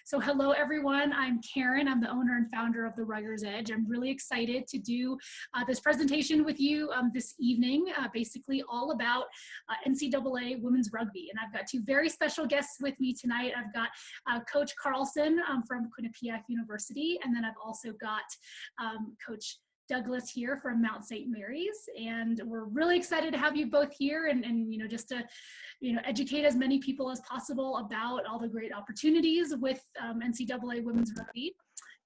So hello everyone, I'm Karen. I'm the owner and founder of the Runner's Edge. I'm really excited to do this presentation with you this evening, basically all about NCAA women's rugby. And I've got two very special guests with me tonight. I've got Coach Carlson from Quinnipiac University, and then I've also got Coach Douglas here from Mount St. Mary's, and we're really excited to have you both here and just to educate as many people as possible about all the great opportunities with NCAA women's rugby.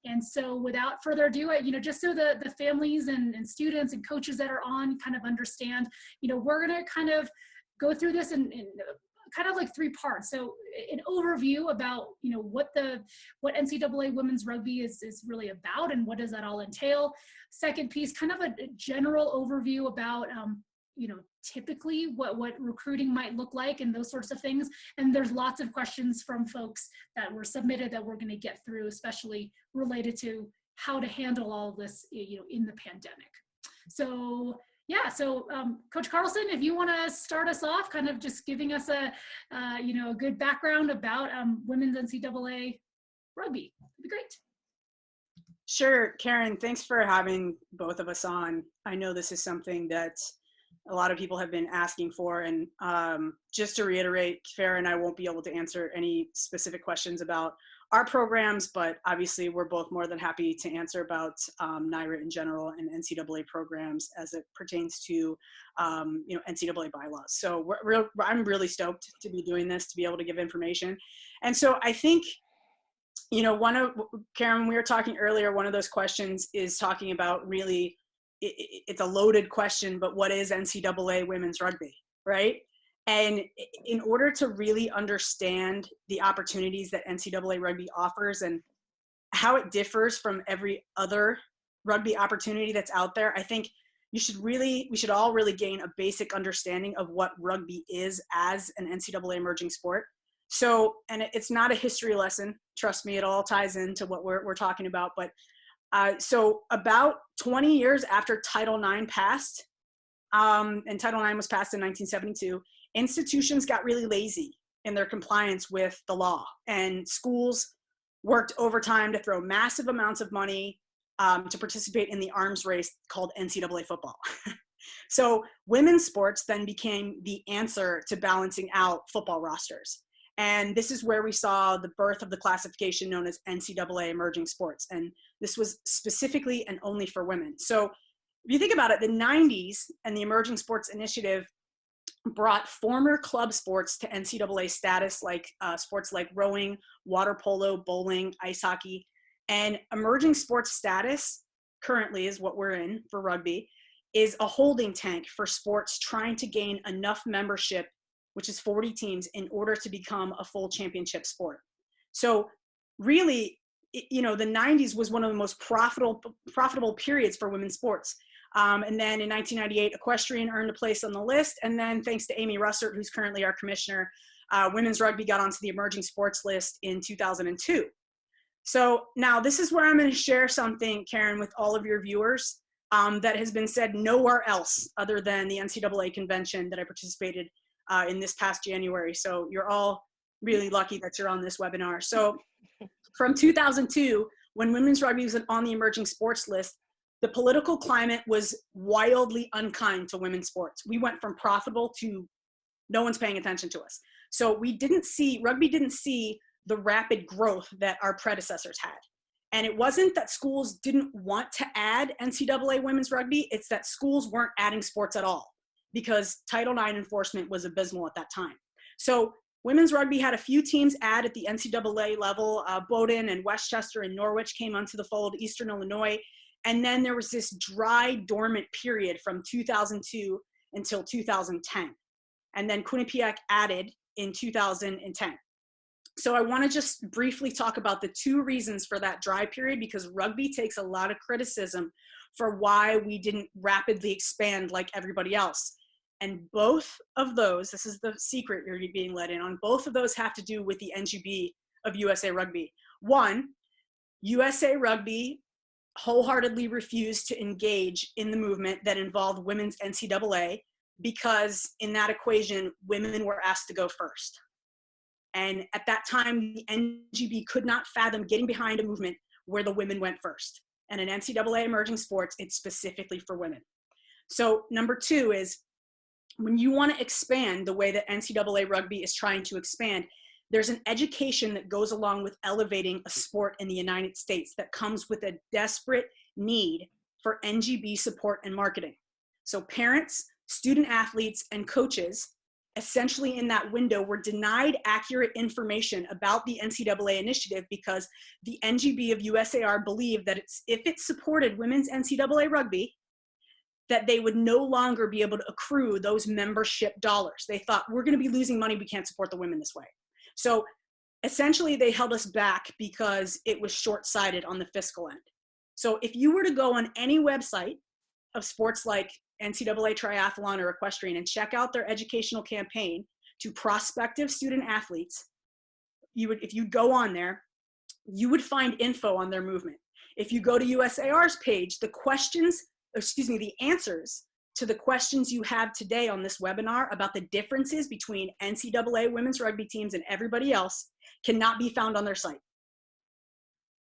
And so without further ado, just so the families and students and coaches that are on kind of understand, we're going to kind of go through this in kind of like three parts. So an overview about, what NCAA women's rugby is really about and what does that all entail. Second piece, kind of a general overview about, typically what recruiting might look like and those sorts of things. And there's lots of questions from folks that were submitted that we're going to get through, especially related to how to handle all of this, in the pandemic. So yeah, so Coach Carlson, if you want to start us off, kind of just giving us a good background about women's NCAA rugby, that'd be great. Sure, Karen, thanks for having both of us on. I know this is something that a lot of people have been asking for, and just to reiterate, Farrah and I won't be able to answer any specific questions about our programs, but obviously we're both more than happy to answer about NIRA in general and NCAA programs as it pertains to NCAA bylaws. So I'm really stoked to be doing this, to be able to give information. And so I think, Karen, we were talking earlier, one of those questions is talking about really, it's a loaded question, but what is NCAA women's rugby, right? And in order to really understand the opportunities that NCAA rugby offers and how it differs from every other rugby opportunity that's out there, I think we should all really gain a basic understanding of what rugby is as an NCAA emerging sport. So, and it's not a history lesson, trust me, it all ties into what we're talking about. But so about 20 years after Title IX passed, and Title IX was passed in 1972, institutions got really lazy in their compliance with the law, and schools worked overtime to throw massive amounts of money to participate in the arms race called NCAA football. So women's sports then became the answer to balancing out football rosters. And this is where we saw the birth of the classification known as NCAA emerging sports. And this was specifically and only for women. So if you think about it, the 90s and the Emerging Sports Initiative brought former club sports to NCAA status, like sports like rowing, water polo, bowling, ice hockey. And emerging sports status currently is what we're in for rugby, is a holding tank for sports trying to gain enough membership, which is 40 teams, in order to become a full championship sport. So really, the 90s was one of the most profitable periods for women's sports. And then in 1998, equestrian earned a place on the list. And then thanks to Amy Russert, who's currently our commissioner, women's rugby got onto the emerging sports list in 2002. So now this is where I'm going to share something, Karen, with all of your viewers that has been said nowhere else other than the NCAA convention that I participated in this past January. So you're all really lucky that you're on this webinar. So from 2002, when women's rugby was on the emerging sports list, the political climate was wildly unkind to women's sports. We went from profitable to no one's paying attention to us. So rugby didn't see the rapid growth that our predecessors had. And it wasn't that schools didn't want to add NCAA women's rugby, it's that schools weren't adding sports at all because Title IX enforcement was abysmal at that time. So women's rugby had a few teams add at the NCAA level. Bowdoin and Westchester and Norwich came onto the fold, Eastern Illinois. And then there was this dry, dormant period from 2002 until 2010. And then Quinnipiac added in 2010. So I want to just briefly talk about the two reasons for that dry period, because rugby takes a lot of criticism for why we didn't rapidly expand like everybody else. And both of those, this is the secret you're being let in on, both of those have to do with the NGB of USA Rugby. One, USA Rugby wholeheartedly refused to engage in the movement that involved women's NCAA because in that equation, women were asked to go first. And at that time, the NGB could not fathom getting behind a movement where the women went first. And in NCAA emerging sports, it's specifically for women. So number two is, when you want to expand the way that NCAA rugby is trying to expand, there's an education that goes along with elevating a sport in the United States that comes with a desperate need for NGB support and marketing. So parents, student athletes, and coaches, essentially in that window, were denied accurate information about the NCAA initiative because the NGB of USAR believed that if it supported women's NCAA rugby, that they would no longer be able to accrue those membership dollars. They thought, we're going to be losing money, we can't support the women this way. So essentially they held us back because it was short-sighted on the fiscal end. So if you were to go on any website of sports like NCAA triathlon or equestrian and check out their educational campaign to prospective student athletes, if you go on there, you would find info on their movement. If you go to USAR's page, the answers to the questions you have today on this webinar about the differences between NCAA women's rugby teams and everybody else cannot be found on their site.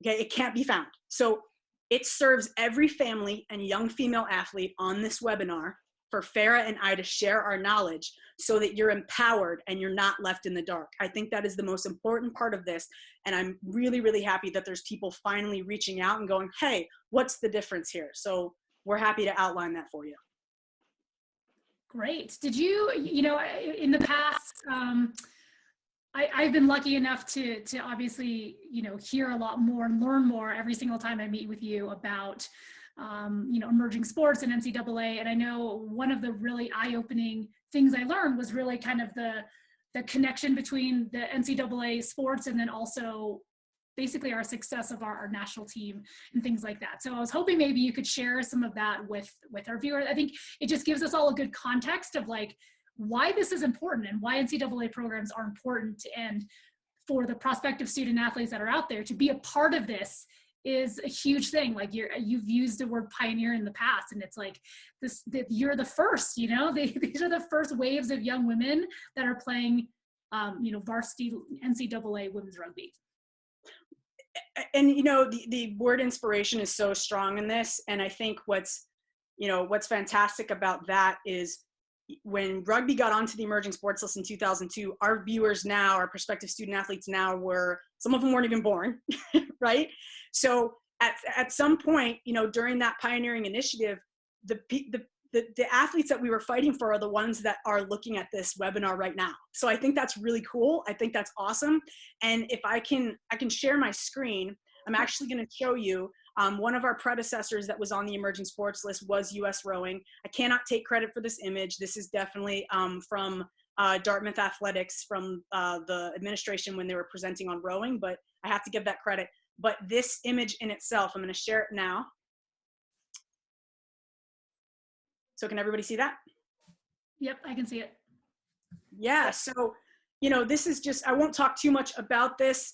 Okay, it can't be found. So it serves every family and young female athlete on this webinar for Farrah and I to share our knowledge so that you're empowered and you're not left in the dark. I think that is the most important part of this. And I'm really, really happy that there's people finally reaching out and going, hey, what's the difference here? So we're happy to outline that for you. Great. Did you, in the past, I've been lucky enough to obviously, hear a lot more and learn more every single time I meet with you about, emerging sports and NCAA. And I know one of the really eye-opening things I learned was really kind of the connection between the NCAA sports and then also basically our success of our national team and things like that. So I was hoping maybe you could share some of that with our viewers. I think it just gives us all a good context of like why this is important and why NCAA programs are important, and for the prospective student athletes that are out there to be a part of this is a huge thing. Like you've used the word pioneer in the past, and it's like you're the first, these are the first waves of young women that are playing, varsity NCAA women's rugby. And the word inspiration is so strong in this, and I think what's fantastic about that is when rugby got onto the emerging sports list in 2002, our viewers now, our prospective student athletes now, some of them weren't even born, right? So at some point, during that pioneering initiative, the athletes that we were fighting for are the ones that are looking at this webinar right now. So I think that's really cool. I think that's awesome. And if I can share my screen, I'm actually going to show you one of our predecessors that was on the emerging sports list was US Rowing. I cannot take credit for this image. This is definitely from Dartmouth Athletics, from the administration when they were presenting on rowing, but I have to give that credit. But this image in itself, I'm going to share it now. So can everybody see that? Yep, I can see it. Yeah, so, this is just, I won't talk too much about this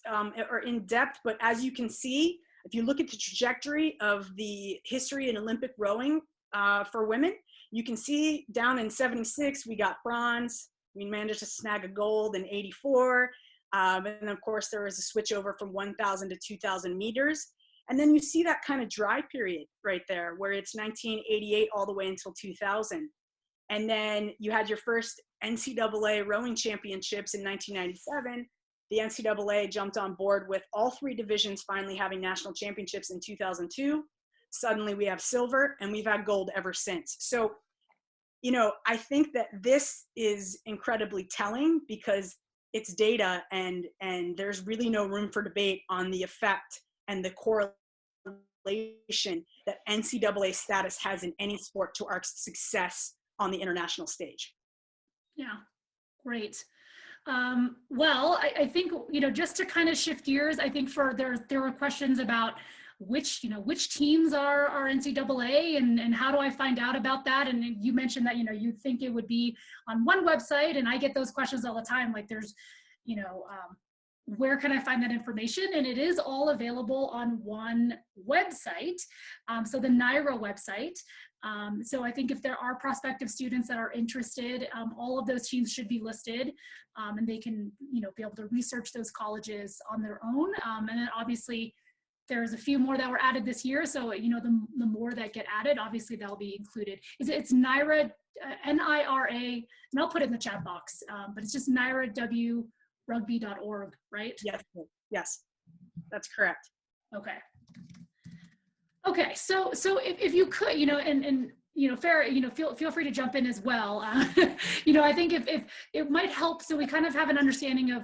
or in depth, but as you can see, if you look at the trajectory of the history in Olympic rowing for women, you can see down in 76, we got bronze. We managed to snag a gold in 84. And then of course there was a switch over from 1,000 to 2,000 meters. And then you see that kind of dry period right there where it's 1988 all the way until 2000. And then you had your first NCAA rowing championships in 1997. The NCAA jumped on board with all three divisions finally having national championships in 2002. Suddenly we have silver, and we've had gold ever since. So, I think that this is incredibly telling because it's data, and there's really no room for debate on the effect and the correlation that NCAA status has in any sport to our success on the international stage. Yeah, great. Well, I think, just to kind of shift gears, I think there were questions about which teams are NCAA and how do I find out about that? And you mentioned that, you think it would be on one website, and I get those questions all the time. Like there's, where can I find that information? And it is all available on one website. So the NYRA website. So I think if there are prospective students that are interested, all of those teams should be listed, and they can, be able to research those colleges on their own. And then obviously there's a few more that were added this year. So, the more that get added, obviously that'll be included. It's NYRA, NIRA, and I'll put it in the chat box, but it's just NYRAWrugby.org, right? Yes, that's correct. Okay. Okay, so if you could, and Farrah, feel free to jump in as well. I think if it might help, so we kind of have an understanding of,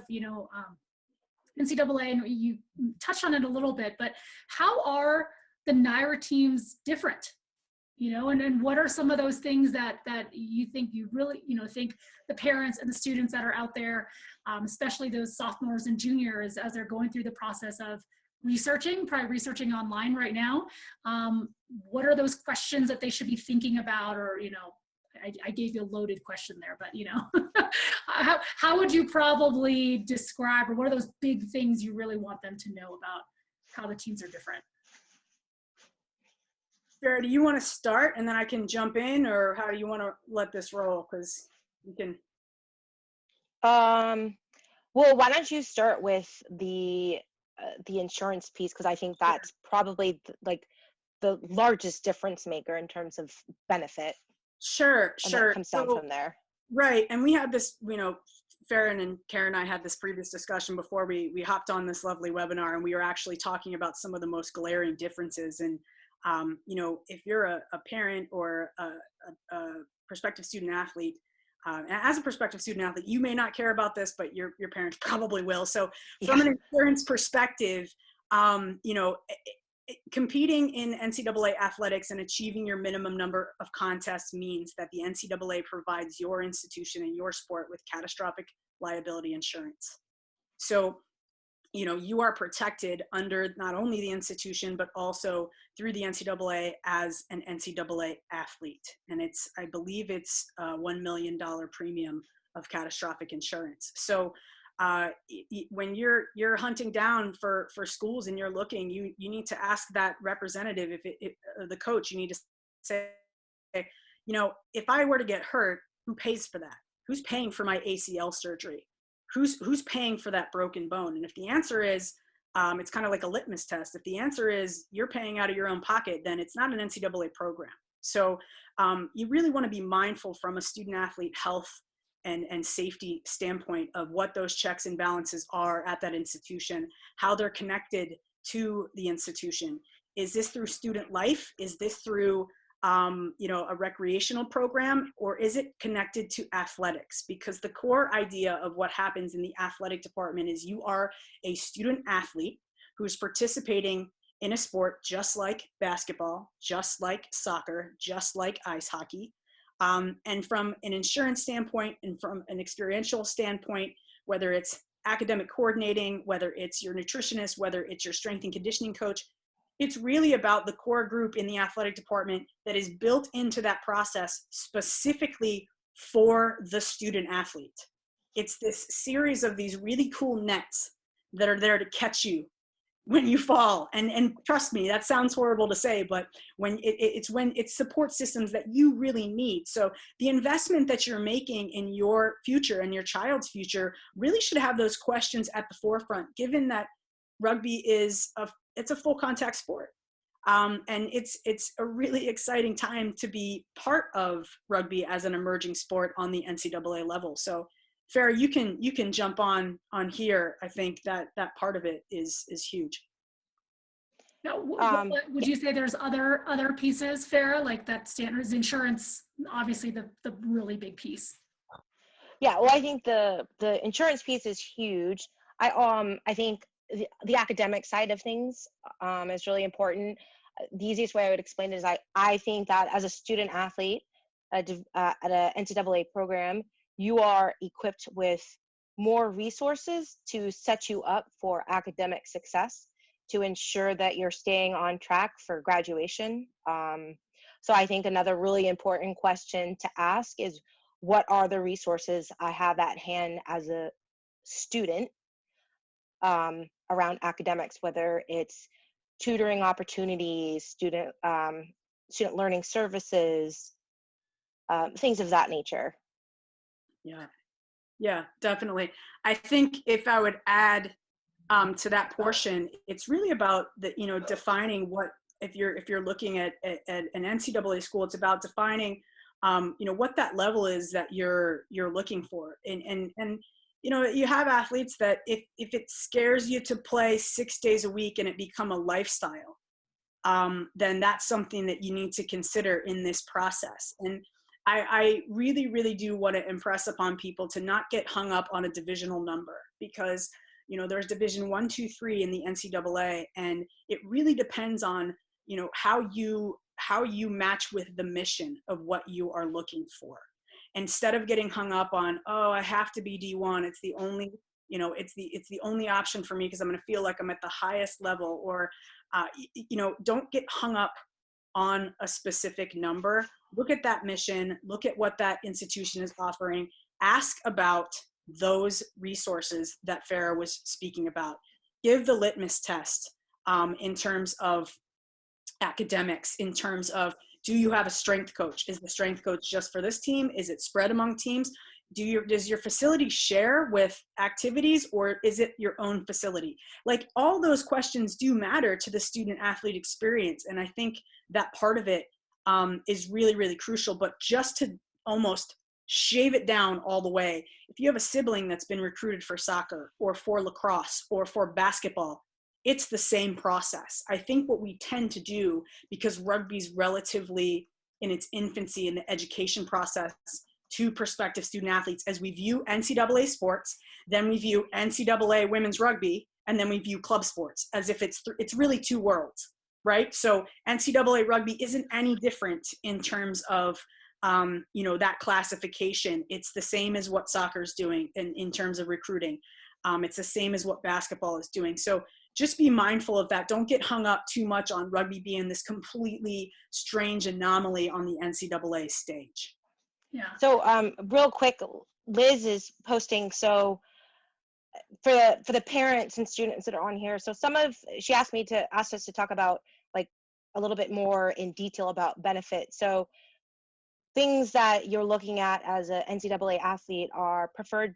NCAA, and you touched on it a little bit, but how are the NYRA teams different? And what are some of those things that you think you really, think the parents and the students that are out there, especially those sophomores and juniors, as they're going through the process of probably researching online right now, what are those questions that they should be thinking about? Or, I gave you a loaded question there, but how would you probably describe, or what are those big things you really want them to know about how the teams are different? Farrah, do you want to start and then I can jump in, or how do you want to let this roll? Because you can. Well, why don't you start with the insurance piece, because I think that's probably the largest difference maker in terms of benefit. Sure. It comes down from there. Right, and we had this, Farrah and Karen and I had this previous discussion before we hopped on this lovely webinar, and we were actually talking about some of the most glaring differences. And if you're a parent or a prospective student athlete, as a prospective student athlete, you may not care about this, but your parents probably will. So from an insurance perspective, competing in NCAA athletics and achieving your minimum number of contests means that the NCAA provides your institution and your sport with catastrophic liability insurance. So, you are protected under not only the institution, but also through the NCAA as an NCAA athlete. And I believe it's a $1 million premium of catastrophic insurance. So when you're hunting down for schools and you're looking, you need to ask that representative, the coach, you need to say, if I were to get hurt, who pays for that? Who's paying for my ACL surgery? Who's paying for that broken bone? And if the answer is, it's kind of like a litmus test. If the answer is you're paying out of your own pocket, then it's not an NCAA program. So you really want to be mindful from a student athlete health and safety standpoint of what those checks and balances are at that institution, how they're connected to the institution. Is this through student life? Is this through a recreational program, or is it connected to athletics? Because the core idea of what happens in the athletic department is you are a student athlete who's participating in a sport just like basketball, just like soccer, just like ice hockey. And from an insurance standpoint and from an experiential standpoint, whether it's academic coordinating, whether it's your nutritionist, whether it's your strength and conditioning coach, it's really about the core group in the athletic department that is built into that process specifically for the student athlete. It's this series of these really cool nets that are there to catch you when you fall. And trust me, that sounds horrible to say, but when it's support systems that you really need. So the investment that you're making in your future and your child's future really should have those questions at the forefront, given that rugby is it's a full contact sport. And it's a really exciting time to be part of rugby as an emerging sport on the NCAA level. So Farrah, you can jump on here. I think that part of it is huge. Now, would you say there's other pieces, Farrah, like that standards insurance, obviously the really big piece? Yeah, well, I think the insurance piece is huge. I think the academic side of things is really important. The easiest way I would explain it is I think that as a student athlete at an NCAA program, you are equipped with more resources to set you up for academic success, to ensure that you're staying on track for graduation. So I think another really important question to ask is, what are the resources I have at hand as a student around academics, whether it's tutoring opportunities, student learning services, things of that nature. Yeah, yeah, definitely. I think if I would add to that portion, it's really about the, defining what, if you're looking at an NCAA school, it's about defining, what that level is that you're looking for. And you have athletes that if it scares you to play 6 days a week and it become a lifestyle, then that's something that you need to consider in this process. And I really, really do want to impress upon people to not get hung up on a divisional number, because there's division 1, 2, 3 in the NCAA, and it really depends on how you match with the mission of what you are looking for. Instead of getting hung up on, oh, I have to be D1, it's the only it's the only option for me because I'm going to feel like I'm at the highest level, or don't get hung up on a specific number. Look at that mission, look at what that institution is offering, ask about those resources that Farrah was speaking about. Give the litmus test in terms of academics, in terms of, do you have a strength coach? Is the strength coach just for this team? Is it spread among teams? Does your facility share with activities, or is it your own facility? Like, all those questions do matter to the student athlete experience. And I think that part of it is really, really crucial. But just to almost shave it down all the way, if you have a sibling that's been recruited for soccer or for lacrosse or for basketball, it's the same process. I think what we tend to do, because rugby's relatively in its infancy in the education process to prospective student athletes, as we view NCAA sports, then we view NCAA women's rugby, and then we view club sports as if it's really two worlds, right? So NCAA rugby isn't any different in terms of that classification. It's the same as what soccer is doing in terms of recruiting. It's the same as what basketball is doing. So just be mindful of that. Don't get hung up too much on rugby being this completely strange anomaly on the NCAA stage. Yeah. So real quick, Liz is posting, so for the parents and students that are on here, so she asked us to talk about, like, a little bit more in detail about benefits. So things that you're looking at as an NCAA athlete are preferred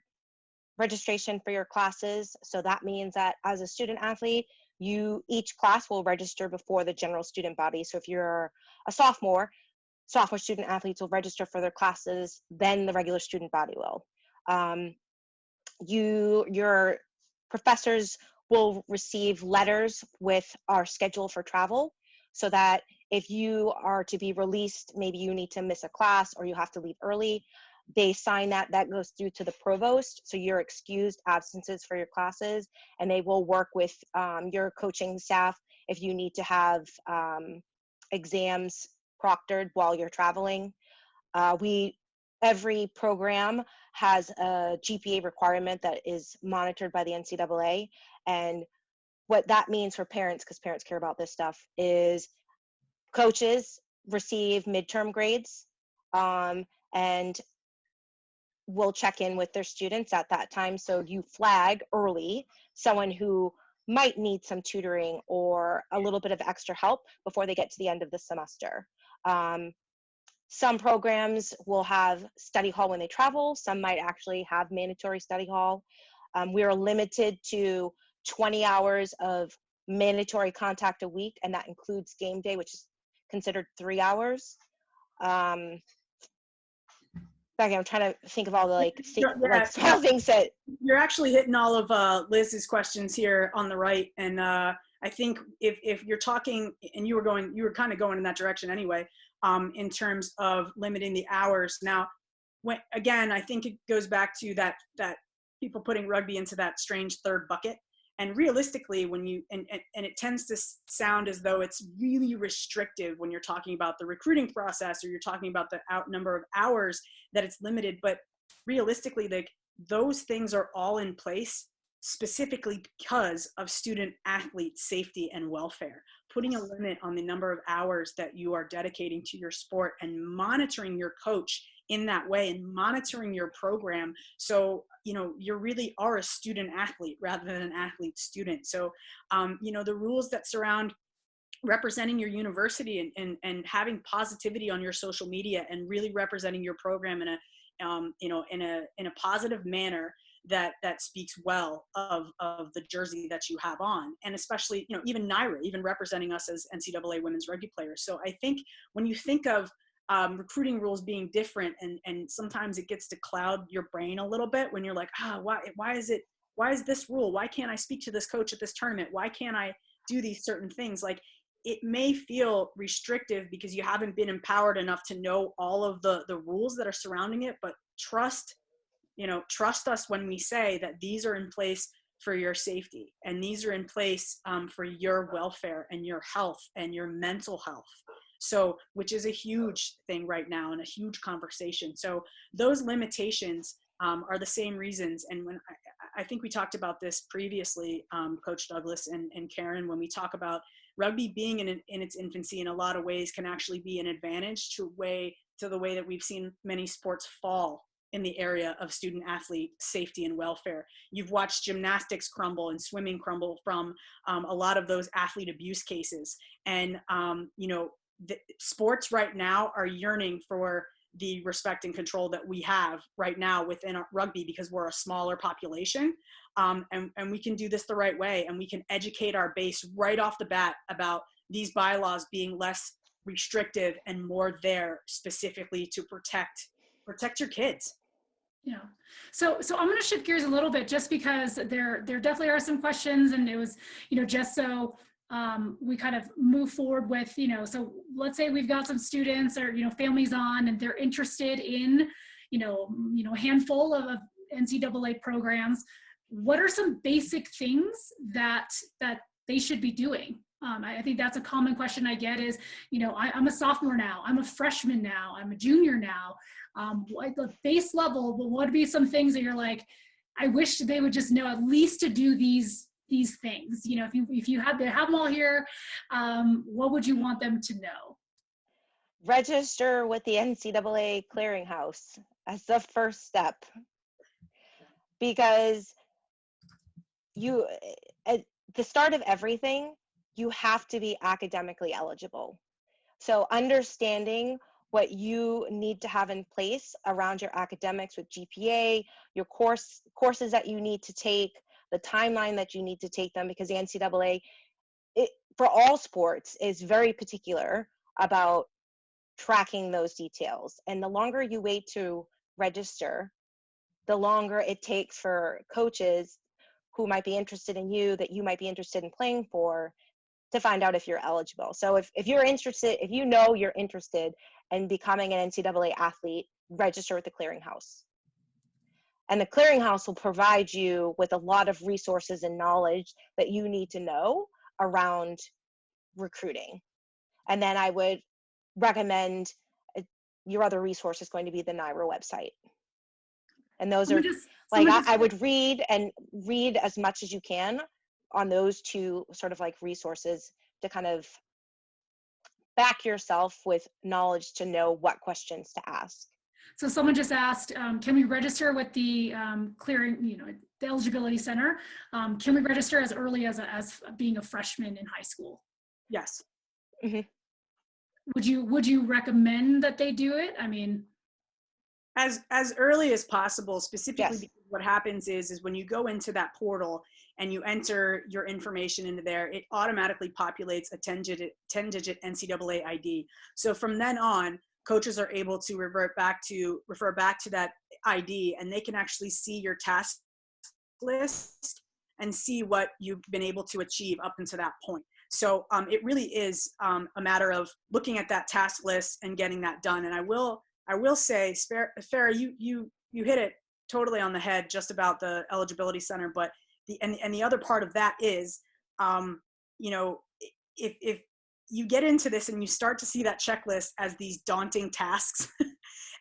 registration for your classes. So that means that as a student athlete, each class will register before the general student body. So if you're a sophomore student athletes will register for their classes, then the regular student body will. Your professors will receive letters with our schedule for travel, so that if you are to be released, maybe you need to miss a class or you have to leave early, they sign that goes through to the provost, so you're excused absences for your classes, and they will work with your coaching staff if you need to have exams proctored while you're traveling. Every program has a GPA requirement that is monitored by the NCAA, and what that means for parents, because parents care about this stuff, is coaches receive midterm grades and will check in with their students at that time. So you flag early someone who might need some tutoring or a little bit of extra help before they get to the end of the semester. Some programs will have study hall when they travel. Some might actually have mandatory study hall. We are limited to 20 hours of mandatory contact a week, and that includes game day, which is considered 3 hours. Becky, I'm trying to think of all the small things that you're actually hitting all of Liz's questions here on the right, and I think if you're talking, and you were kind of going in that direction anyway, in terms of limiting the hours. Now, again, I think it goes back to that people putting rugby into that strange third bucket. And realistically, and it tends to sound as though it's really restrictive when you're talking about the recruiting process, or you're talking about the number of hours that it's limited. But realistically, those things are all in place specifically because of student athlete safety and welfare. Putting a limit on the number of hours that you are dedicating to your sport and monitoring your coach in that way and monitoring your program. So, you know, you really are a student athlete rather than an athlete student. So, you know, the rules that surround representing your university and having positivity on your social media and really representing your program in a, you know, in a positive manner that speaks well of the jersey that you have on. And especially, you know, even Naira, even representing us as NCAA women's rugby players. So I think when you think of recruiting rules being different, and sometimes it gets to cloud your brain a little bit when you're like, why is this rule? Why can't I speak to this coach at this tournament? Why can't I do these certain things? Like, it may feel restrictive because you haven't been empowered enough to know all of the rules that are surrounding it, but trust us when we say that these are in place for your safety, and these are in place for your welfare and your health and your mental health. So, which is a huge thing right now and a huge conversation. So those limitations are the same reasons. And when I think we talked about this previously, Coach Douglas and Karen, when we talk about rugby being in its infancy, in a lot of ways can actually be an advantage to the way that we've seen many sports fall in the area of student athlete safety and welfare. You've watched gymnastics crumble and swimming crumble from a lot of those athlete abuse cases. And, you know, the sports right now are yearning for the respect and control that we have right now within our rugby, because we're a smaller population, and we can do this the right way, and we can educate our base right off the bat about these bylaws being less restrictive and more there specifically to protect your kids. Yeah. So I'm going to shift gears a little bit, just because there definitely are some questions, and it was, you know, just so we kind of move forward with, you know, so let's say we've got some students or, you know, families on, and they're interested in, you know, a handful of NCAA programs. What are some basic things that they should be doing? I think that's a common question I get is, you know, I'm a sophomore now, I'm a freshman now, I'm a junior now. The base level, but what would be some things that you're like, I wish they would just know at least to do these things? You know, if you have them all here, what would you want them to know? Register with the NCAA clearinghouse as the first step, because you, at the start of everything, you have to be academically eligible. So understanding what you need to have in place around your academics with GPA, your courses that you need to take, the timeline that you need to take them, because the NCAA, for all sports, is very particular about tracking those details. And the longer you wait to register, the longer it takes for coaches who might be interested in you, that you might be interested in playing for, to find out if you're eligible. So if you're interested, if you know you're interested in becoming an NCAA athlete, register with the clearinghouse. And the clearinghouse will provide you with a lot of resources and knowledge that you need to know around recruiting. And then I would recommend your other resource is going to be the NIRA website. And those are like, I would read as much as you can on those two sort of like resources to kind of back yourself with knowledge to know what questions to ask. So someone just asked, can we register with the clearing, you know, the eligibility center? Can we register as early as being a freshman in high school? Yes. Mm-hmm. Would you recommend that they do it? I mean, as early as possible, specifically yes. Because what happens is when you go into that portal and you enter your information into there, it automatically populates a 10-digit NCAA ID. So from then on, coaches are able to refer back to that ID, and they can actually see your task list and see what you've been able to achieve up until that point. So it really is a matter of looking at that task list and getting that done. And I will say, Farrah, you hit it totally on the head just about the eligibility center, but the other part of that is, you know, if you get into this and you start to see that checklist as these daunting tasks,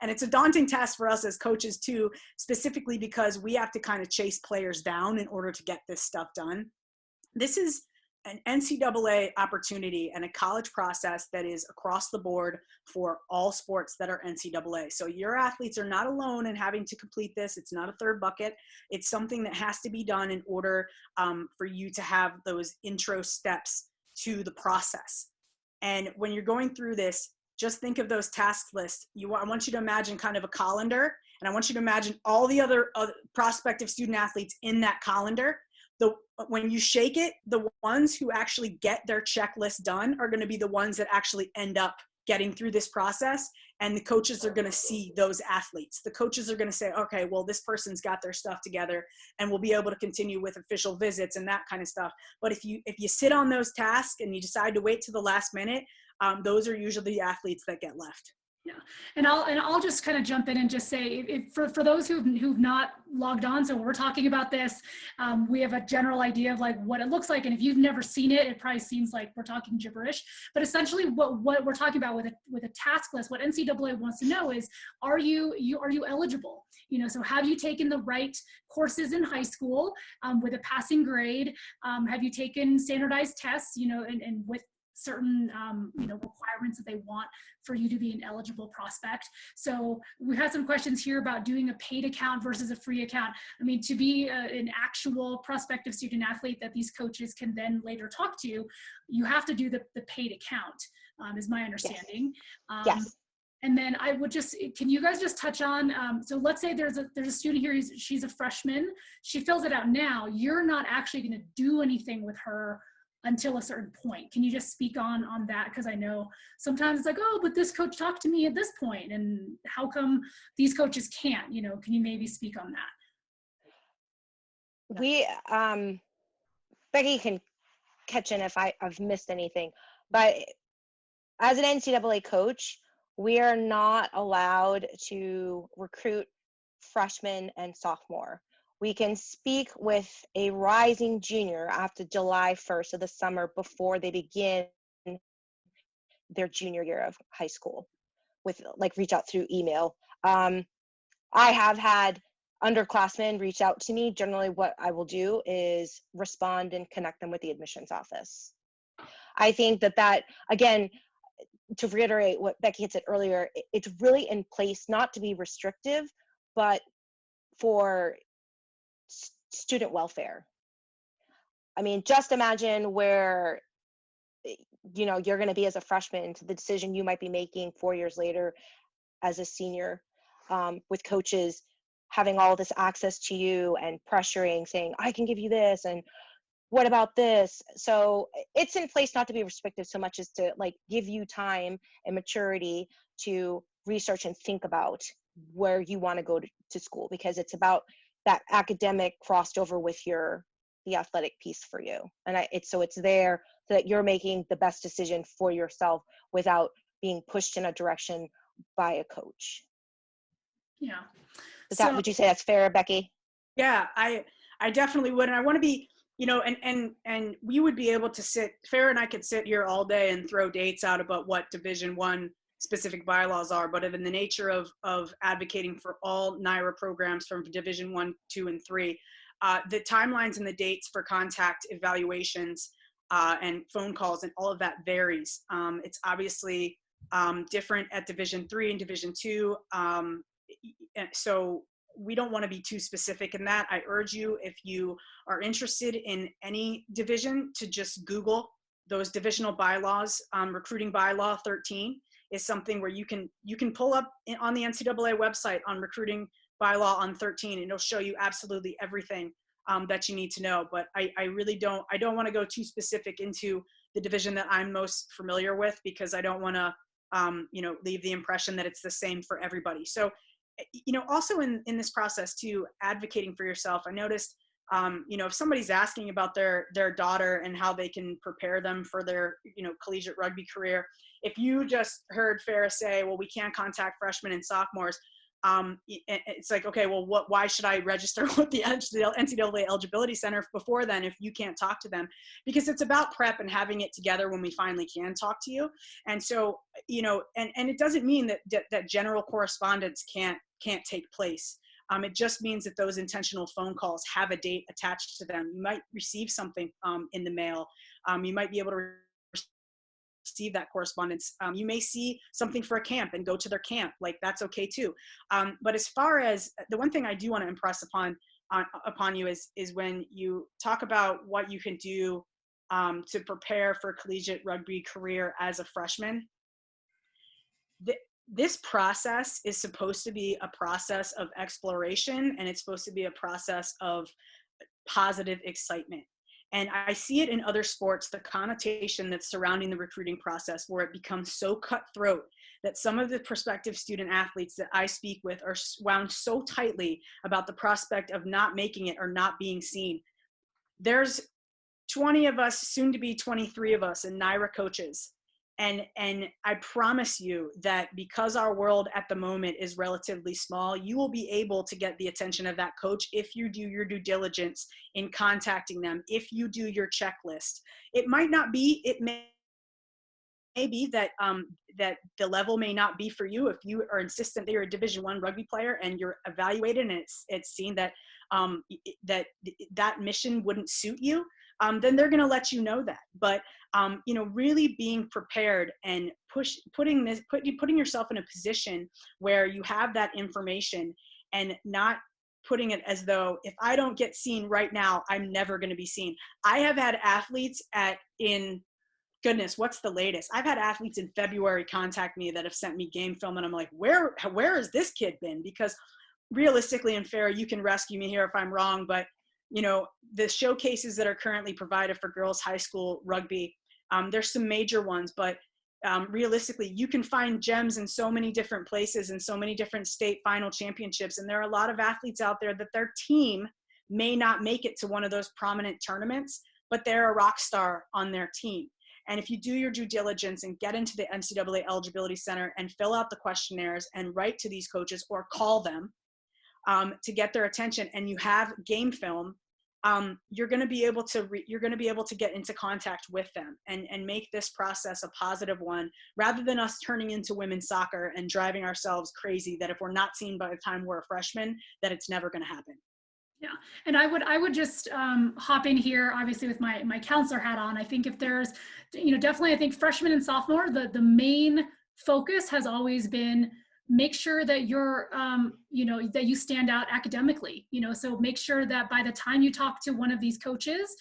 and it's a daunting task for us as coaches too, specifically because we have to kind of chase players down in order to get this stuff done. This is an NCAA opportunity and a college process that is across the board for all sports that are NCAA. So your athletes are not alone in having to complete this. It's not a third bucket. It's something that has to be done in order for you to have those intro steps to the process. And when you're going through this, just think of those task lists. I want you to imagine kind of a colander, and I want you to imagine all the other prospective student athletes in that colander. When you shake it, the ones who actually get their checklist done are going to be the ones that actually end up getting through this process. And the coaches are going to see those athletes. The coaches are going to say, okay, well, this person's got their stuff together, and we'll be able to continue with official visits and that kind of stuff. But if you sit on those tasks and you decide to wait to the last minute, those are usually the athletes that get left. Yeah, and I'll just kind of jump in and just say, for those who've not logged on, so we're talking about this, we have a general idea of like what it looks like, and if you've never seen it, it probably seems like we're talking gibberish. But essentially, what we're talking about with a task list, what NCAA wants to know is, are you eligible? So have you taken the right courses in high school with a passing grade? Have you taken standardized tests? And with certain requirements that they want for you to be an eligible prospect. So we had some questions here about doing a paid account versus a free account. I mean, to be an actual prospective student athlete that these coaches can then later talk to, you have to do the paid account, is my understanding. Yes. And then I would can you guys just touch on, so let's say there's a student here, she's a freshman, she fills it out now, you're not actually gonna do anything with her until a certain point. Can you just speak on that? Because I know sometimes it's like, oh, but this coach talked to me at this point, and how come these coaches can't? Can you maybe speak on that? We, Becky can catch in if I've missed anything, but as an NCAA coach, we are not allowed to recruit freshmen and sophomore. We can speak with a rising junior after July 1st, so the summer before they begin their junior year of high school, with reach out through email. I have had underclassmen reach out to me. Generally what I will do is respond and connect them with the admissions office. I think that again, to reiterate what Becky had said earlier, it's really in place not to be restrictive, but for student welfare. I mean, just imagine where you're going to be as a freshman to the decision you might be making 4 years later as a senior, with coaches having all this access to you and pressuring, saying, I can give you this, and what about this? So it's in place not to be restrictive so much as to give you time and maturity to research and think about where you want to go to school, because it's about that academic crossed over with the athletic piece for you. And it's there so that you're making the best decision for yourself without being pushed in a direction by a coach. Yeah. Would you say that's fair, Becky? Yeah, I definitely would. And I want to be, and we would be able to Farrah and I could sit here all day and throw dates out about what Division I specific bylaws are, but in the nature of advocating for all NIRA programs from Division I, II, and III, the timelines and the dates for contact evaluations and phone calls and all of that varies. It's obviously different at Division III and Division II. So we don't want to be too specific in that. I urge you, if you are interested in any division, to just Google those divisional bylaws. Recruiting bylaw 13 is something where you can pull up on the NCAA website on recruiting bylaw on 13, and it'll show you absolutely everything that you need to know. But I really don't want to go too specific into the division that I'm most familiar with, because I don't want to leave the impression that it's the same for everybody. So also in this process too, advocating for yourself, I noticed if somebody's asking about their daughter and how they can prepare them for their collegiate rugby career, if you just heard Farrah say, well, we can't contact freshmen and sophomores, it's like, okay, well, why should I register with the NCAA Eligibility Center before then if you can't talk to them? Because it's about prep and having it together when we finally can talk to you. And so, and it doesn't mean that general correspondence can't take place. It just means that those intentional phone calls have a date attached to them. You might receive something in the mail. You might be able to receive that correspondence. You may see something for a camp and go to their camp. Like, that's okay too. But as far as the one thing I do want to impress upon you is when you talk about what you can do to prepare for a collegiate rugby career as a freshman. This process is supposed to be a process of exploration, and it's supposed to be a process of positive excitement. And I see it in other sports, the connotation that's surrounding the recruiting process, where it becomes so cutthroat that some of the prospective student athletes that I speak with are wound so tightly about the prospect of not making it or not being seen. There's 20 of us, soon to be 23 of us, and NYRA coaches. And I promise you that because our world at the moment is relatively small, you will be able to get the attention of that coach if you do your due diligence in contacting them, if you do your checklist. It might not be, it may be that that the level may not be for you. If you are insistent that you're a Division I rugby player and you're evaluated and it's seen that that mission wouldn't suit you, then they're going to let you know that. But really being prepared and putting yourself in a position where you have that information and not putting it as though, if I don't get seen right now, I'm never going to be seen. I have had athletes goodness, what's the latest? I've had athletes in February contact me that have sent me game film, and I'm like, where has this kid been? Because realistically, and Farrah, you can rescue me here if I'm wrong, but the showcases that are currently provided for girls high school rugby, there's some major ones, but realistically, you can find gems in so many different places and so many different state final championships. And there are a lot of athletes out there that their team may not make it to one of those prominent tournaments, but they're a rock star on their team. And if you do your due diligence and get into the NCAA Eligibility Center and fill out the questionnaires and write to these coaches or call them to get their attention, and you have game film, you're going to be able to get into contact with them and make this process a positive one, rather than us turning into women's soccer and driving ourselves crazy that if we're not seen by the time we're a freshman, that it's never going to happen. Yeah, and I would just hop in here, obviously with my counselor hat on. I think if there's, definitely, I think freshmen and sophomore, the main focus has always been make sure that you're, that you stand out academically. So make sure that by the time you talk to one of these coaches,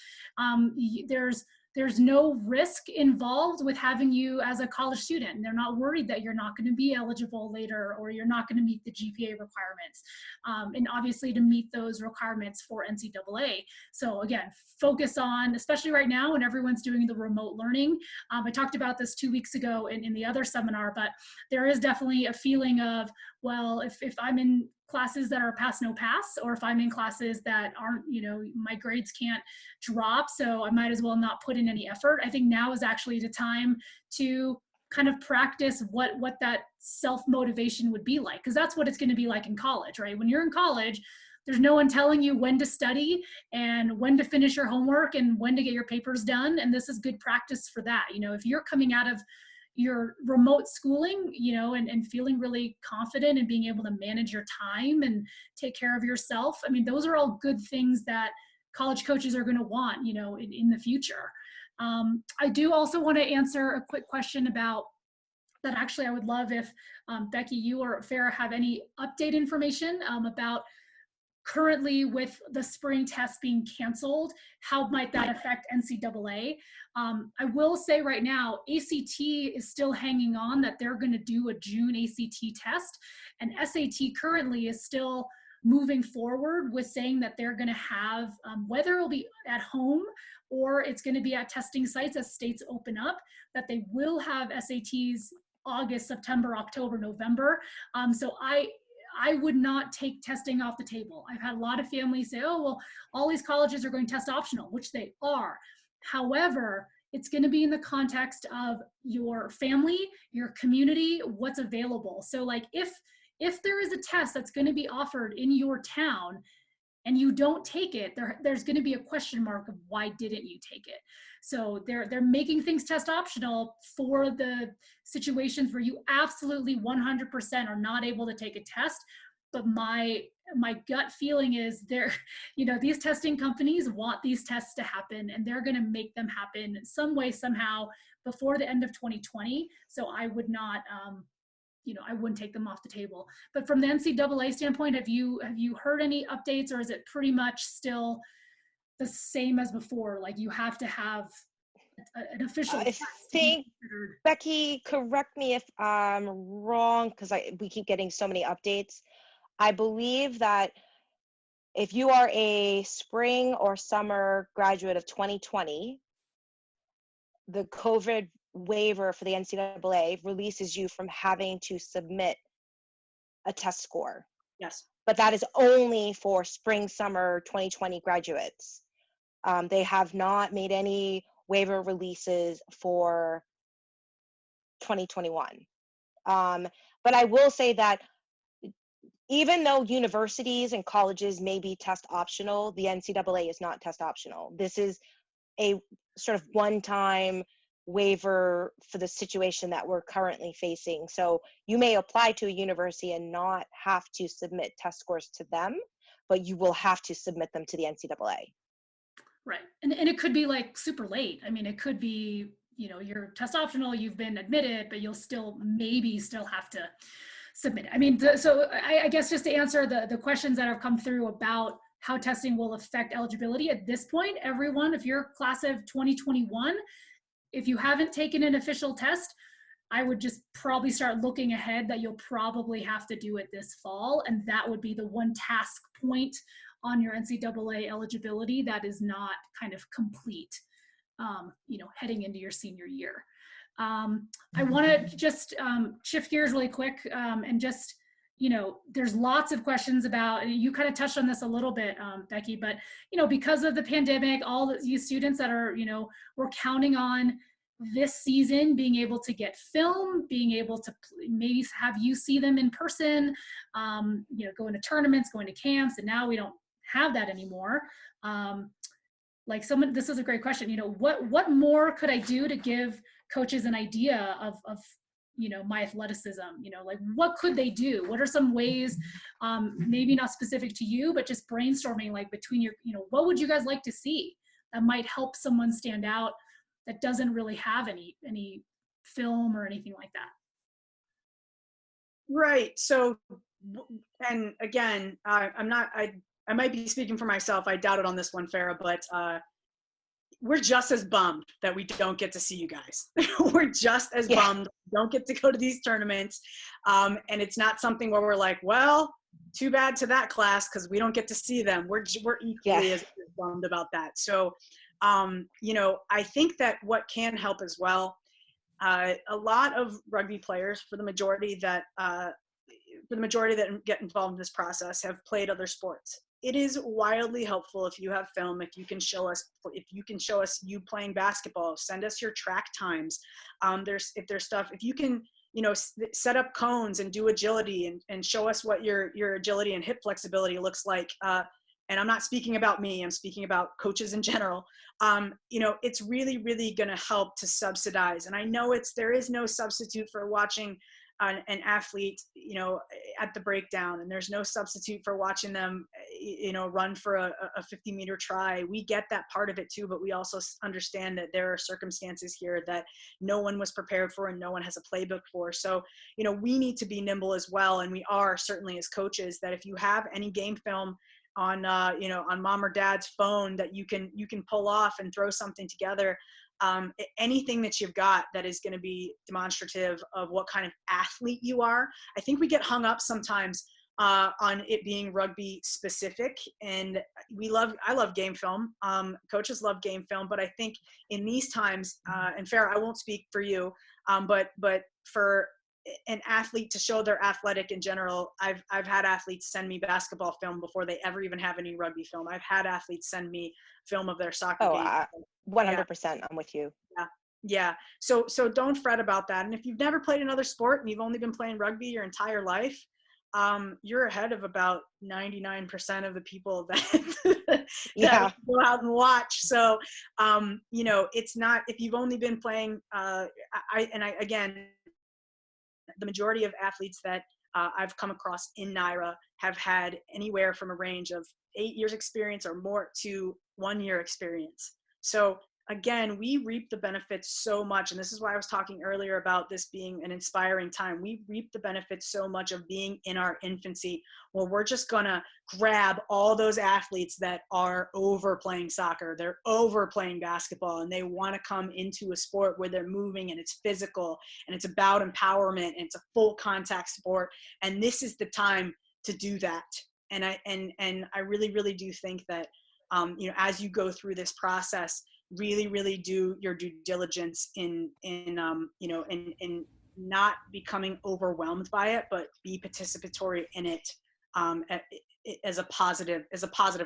there's no risk involved with having you as a college student. They're not worried that you're not going to be eligible later, or you're not going to meet the GPA requirements. And obviously to meet those requirements for NCAA. So again, focus on, especially right now when everyone's doing the remote learning. I talked about this 2 weeks ago in the other seminar, but there is definitely a feeling of, well, if I'm in classes that are pass no pass, or if I'm in classes that aren't, my grades can't drop, so I might as well not put in any effort. I think now is actually the time to kind of practice what that self-motivation would be like, because that's what it's going to be like in college, right? When you're in college, there's no one telling you when to study and when to finish your homework and when to get your papers done, and this is good practice for that. If you're coming out of your remote schooling, and feeling really confident and being able to manage your time and take care of yourself, I mean, those are all good things that college coaches are going to want, in the future. I do also want to answer a quick question about that. Actually, I would love if Becky, you or Farrah have any update information about currently with the spring test being canceled, how might that affect NCAA? I will say right now, ACT is still hanging on that they're going to do a June ACT test, and SAT currently is still moving forward with saying that they're going to have, whether it'll be at home or it's going to be at testing sites as states open up, that they will have SATs August, September, October, November. So I would not take testing off the table. I've had a lot of families say, oh, well, all these colleges are going test optional, which they are. However, it's going to be in the context of your family, your community, what's available. So like if there is a test that's going to be offered in your town and you don't take it, there's going to be a question mark of why didn't you take it. So they're making things test optional for the situations where you absolutely 100% are not able to take a test. But my my gut feeling is these testing companies want these tests to happen, and they're going to make them happen some way, somehow before the end of 2020. So I would not, I wouldn't take them off the table. But from the NCAA standpoint, have you heard any updates, or is it pretty much still the same as before? Like you have to have an official test. I think, Becky, correct me if I'm wrong, because we keep getting so many updates. I believe that if you are a spring or summer graduate of 2020, the COVID waiver for the NCAA releases you from having to submit a test score. Yes. But that is only for spring, summer 2020 graduates. They have not made any waiver releases for 2021. But I will say that even though universities and colleges may be test optional, the NCAA is not test optional. This is a sort of one-time waiver for the situation that we're currently facing. So you may apply to a university and not have to submit test scores to them, but you will have to submit them to the NCAA. Right. And it could be like super late. I mean, it could be, you're test optional, you've been admitted, but you'll still have to submit it. I mean, so I guess just to answer the questions that have come through about how testing will affect eligibility at this point, everyone, if you're class of 2021, if you haven't taken an official test, I would just probably start looking ahead that you'll probably have to do it this fall. And that would be the one task point on your NCAA eligibility that is not kind of complete, heading into your senior year. I want to just shift gears really quick and just, there's lots of questions about, and you kind of touched on this a little bit, Becky, but, because of the pandemic, all these students that are, we're counting on this season being able to get film, being able to maybe have you see them in person, going to tournaments, going to camps, and now we don't have that anymore. This is a great question. What more could I do to give coaches an idea of my athleticism? What could they do? What are some ways, maybe not specific to you, but just brainstorming, like between your, what would you guys like to see that might help someone stand out that doesn't really have any film or anything like that? Right. So, and again, I might be speaking for myself. I doubt it on this one, Farrah, but we're just as bummed that we don't get to see you guys. We're just as bummed we don't get to go to these tournaments. And it's not something where we're like, well, too bad to that class because we don't get to see them. We're equally as bummed about that. So, I think that what can help as well, a lot of rugby players, for the majority that get involved in this process, have played other sports. It is wildly helpful if you have film, if you can show us you playing basketball, send us your track times. If there's stuff, if you can, set up cones and do agility and show us what your agility and hip flexibility looks like. And I'm not speaking about me, I'm speaking about coaches in general. It's really, really going to help to subsidize. And I know there is no substitute for watching an athlete, at the breakdown, and there's no substitute for watching them, run for a 50-meter try. We get that part of it too, but we also understand that there are circumstances here that no one was prepared for and no one has a playbook for. So, we need to be nimble as well. And we are certainly as coaches, that if you have any game film on mom or dad's phone that you can pull off and throw something together, anything that you've got that is going to be demonstrative of what kind of athlete you are. I think we get hung up sometimes on it being rugby specific, and I love game film. Coaches love game film, but I think in these times, and Farrah, I won't speak for you, but for an athlete to show they're athletic in general, I've had athletes send me basketball film before they ever even have any rugby film. I've had athletes send me film of their soccer game. 100%, I'm with you. Yeah. So don't fret about that. And if you've never played another sport and you've only been playing rugby your entire life, you're ahead of about 99% of the people that go out and watch. So, it's not, if you've only been playing, again, the majority of athletes that I've come across in NYRA have had anywhere from a range of 8 years experience or more to 1 year experience. So again, we reap the benefits so much. And this is why I was talking earlier about this being an inspiring time. We reap the benefits so much of being in our infancy, where we're just gonna grab all those athletes that are over playing soccer, they're over playing basketball, and they wanna come into a sport where they're moving and it's physical and it's about empowerment and it's a full contact sport. And this is the time to do that. And I really, really do think that, as you go through this process, really do your due diligence in not becoming overwhelmed by it, but be participatory in it as a positive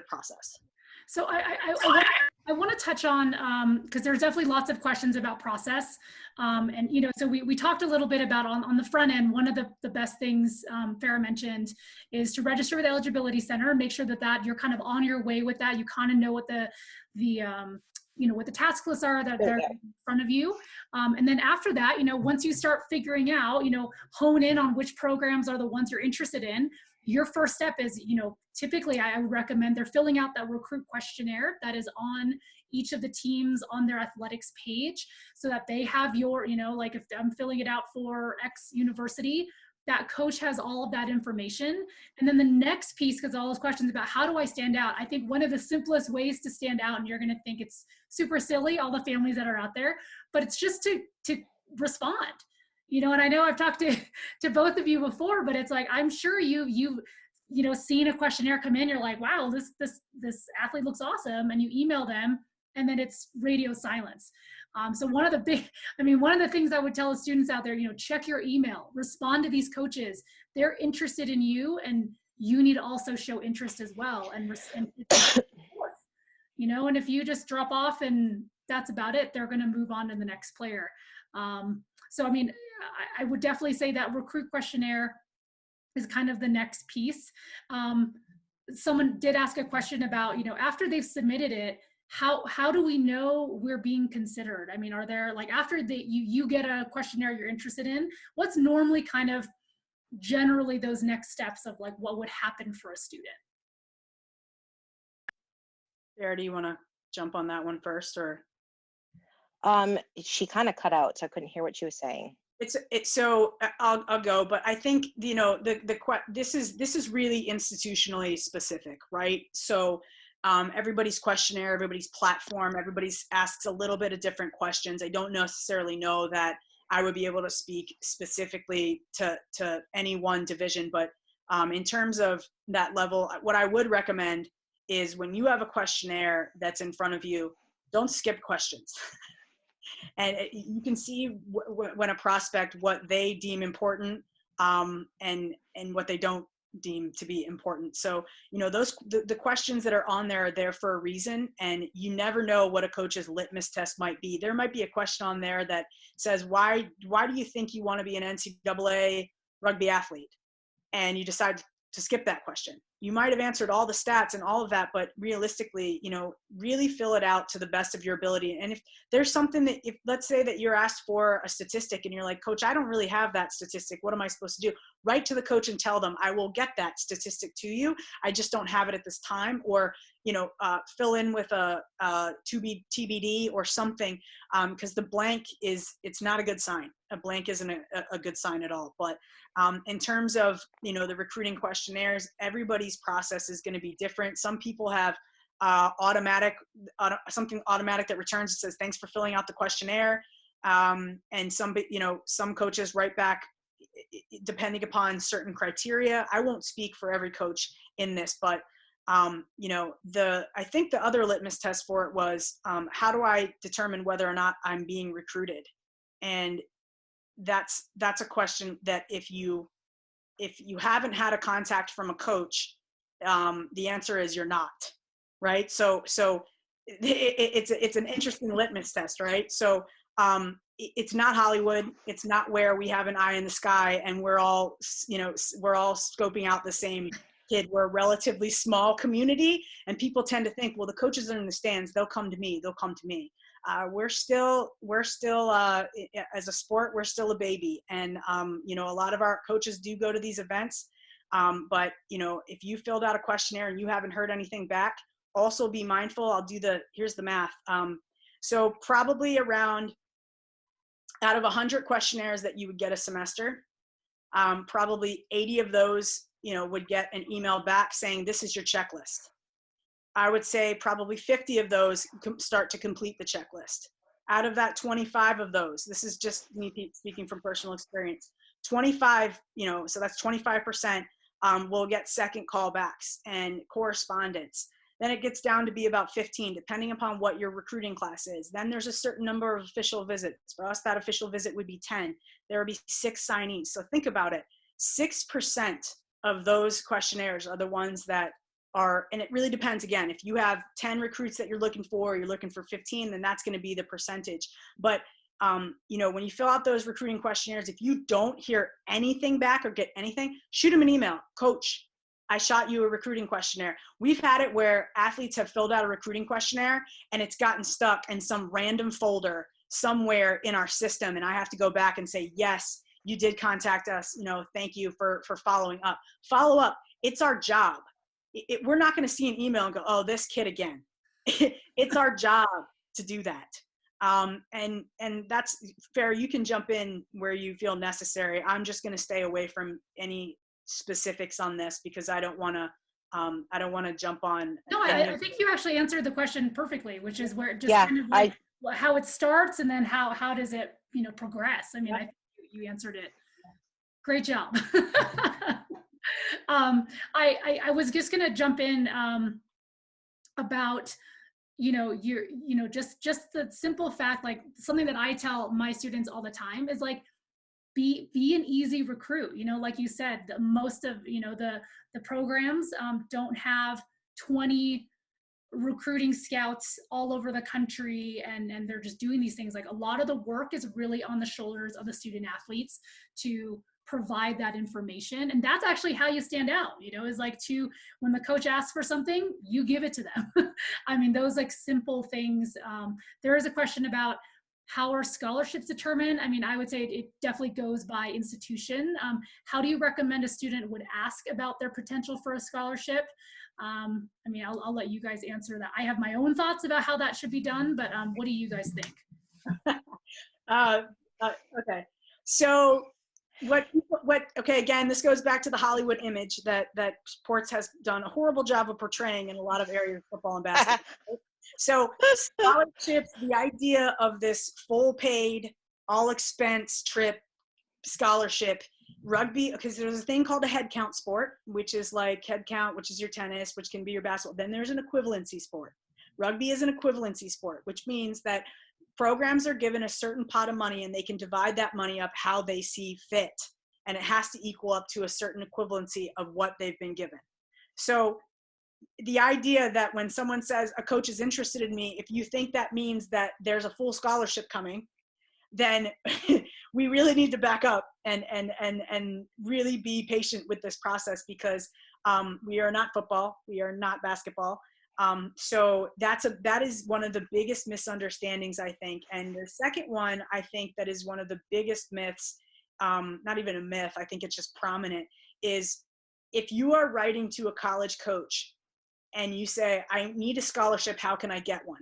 process. So I want to touch on, because there's definitely lots of questions about process. So we talked a little bit about on the front end, one of the best things Farrah mentioned is to register with the Eligibility Center, make sure that you're kind of on your way with that. You kind of know what what the task lists are that they're in front of you. And then after that, once you start figuring out, hone in on which programs are the ones you're interested in, your first step is, typically I would recommend they're filling out that recruit questionnaire that is on each of the teams on their athletics page, so that they have your, like if I'm filling it out for X university, that coach has all of that information. And then the next piece, because all those questions about how do I stand out, I think one of the simplest ways to stand out, and you're going to think it's super silly, all the families that are out there, but it's just to respond. And I know I've talked to both of you before, but it's like, I'm sure you've seen a questionnaire come in, you're like, wow, this athlete looks awesome. And you email them and then it's radio silence. So one of the things I would tell the students out there, check your email, respond to these coaches. They're interested in you, and you need to also show interest as well. And and if you just drop off and that's about it, they're going to move on to the next player. So, I would definitely say that recruit questionnaire is kind of the next piece. Someone did ask a question about, after they've submitted it, how do we know we're being considered? Are there, like, after you get a questionnaire you're interested in, what's normally kind of generally those next steps of like what would happen for a student? Farrah, do you want to jump on that one first, or? She kind of cut out, so I couldn't hear what she was saying. So I'll go, but I think this is really institutionally specific, right? So everybody's questionnaire, everybody's platform, everybody's asks a little bit of different questions. I don't necessarily know that I would be able to speak specifically to any one division, but in terms of that level, what I would recommend is when you have a questionnaire that's in front of you, don't skip questions. And you can see when a prospect, what they deem important and what they don't deem to be important. So, the questions that are on there are there for a reason, and you never know what a coach's litmus test might be. There might be a question on there that says, why do you think you want to be an NCAA rugby athlete? And you decide to skip that question. You might have answered all the stats and all of that, but realistically, really fill it out to the best of your ability. And if there's something that, let's say that you're asked for a statistic and you're like, coach, I don't really have that statistic. What am I supposed to do? Write to the coach and tell them, I will get that statistic to you. I just don't have it at this time. Or, fill in with a to be TBD or something, because the blank it's not a good sign. A blank isn't a good sign at all. But in terms of, the recruiting questionnaires, everybody's process is going to be different. Some people have something automatic that returns that says, thanks for filling out the questionnaire. And some coaches write back depending upon certain criteria. I won't speak for every coach in this, but I think the other litmus test for it was, how do I determine whether or not I'm being recruited? And that's a question that if you haven't had a contact from a coach, the answer is you're not, right? So it's an interesting litmus test, right? So it's not Hollywood. It's not where we have an eye in the sky and we're all scoping out the same kid. We're a relatively small community, and people tend to think, well, the coaches are in the stands, they'll come to me. we're still as a sport, we're still a baby. And, you know, a lot of our coaches do go to these events. But, you know, if you filled out a questionnaire and you haven't heard anything back, also be mindful. Here's the math. So probably around, out of 100 questionnaires that you would get a semester, probably 80 of those, you know, would get an email back saying, this is your checklist. I would say probably 50 of those start to complete the checklist. Out of that, 25 of those, this is just me speaking from personal experience, 25, you know, so that's 25% will get second callbacks and correspondence. Then it gets down to be about 15, depending upon what your recruiting class is. Then there's a certain number of official visits. For us, that official visit would be 10. There would be 6 signees. So think about it. 6% of those questionnaires are the ones that are, and it really depends. Again, if you have 10 recruits that you're looking for 15, then that's going to be the percentage. But you know, when you fill out those recruiting questionnaires, if you don't hear anything back or get anything, shoot them an email. Coach, I shot you a recruiting questionnaire. We've had it where athletes have filled out a recruiting questionnaire and it's gotten stuck in some random folder somewhere in our system. And I have to go back and say, yes, you did contact us. You know, thank you for following up. Follow up. It's our job. We're not going to see an email and go, oh, this kid again. It's our job to do that. And that's fair. You can jump in where you feel necessary. I'm just going to stay away from any specifics on this because I don't want to jump on. No, I think you actually answered the question perfectly, which is where just kind of like how it starts and then how does it, you know, progress. I mean, I think you answered it. Great job. I was just going to jump in about, you know, just the simple fact, like something that I tell my students all the time is like, be an easy recruit. You know, like you said, most of, you know, the programs don't have 20 recruiting scouts all over the country and they're just doing these things. Like a lot of the work is really on the shoulders of the student athletes to provide that information. And that's actually how you stand out, you know, is like when the coach asks for something, you give it to them. I mean, those like simple things. There is a question about how are scholarships determined? I mean, I would say it definitely goes by institution. How do you recommend a student would ask about their potential for a scholarship? I mean, I'll let you guys answer that. I have my own thoughts about how that should be done, but what do you guys think? Okay. So okay, again, this goes back to the Hollywood image that sports has done a horrible job of portraying in a lot of areas of football and basketball. So scholarships, the idea of this full paid, all expense trip scholarship, rugby, because there's a thing called a head count sport, which is like head count, which is your tennis, which can be your basketball. Then there's an equivalency sport. Rugby is an equivalency sport, which means that programs are given a certain pot of money and they can divide that money up how they see fit. And it has to equal up to a certain equivalency of what they've been given. So the idea that when someone says a coach is interested in me, if you think that means that there's a full scholarship coming, then we really need to back up and really be patient with this process because we are not football, we are not basketball. So that is one of the biggest misunderstandings, I think. And the second one, I think that is one of the biggest myths, not even a myth, I think it's just prominent, is if you are writing to a college coach and you say, I need a scholarship, how can I get one?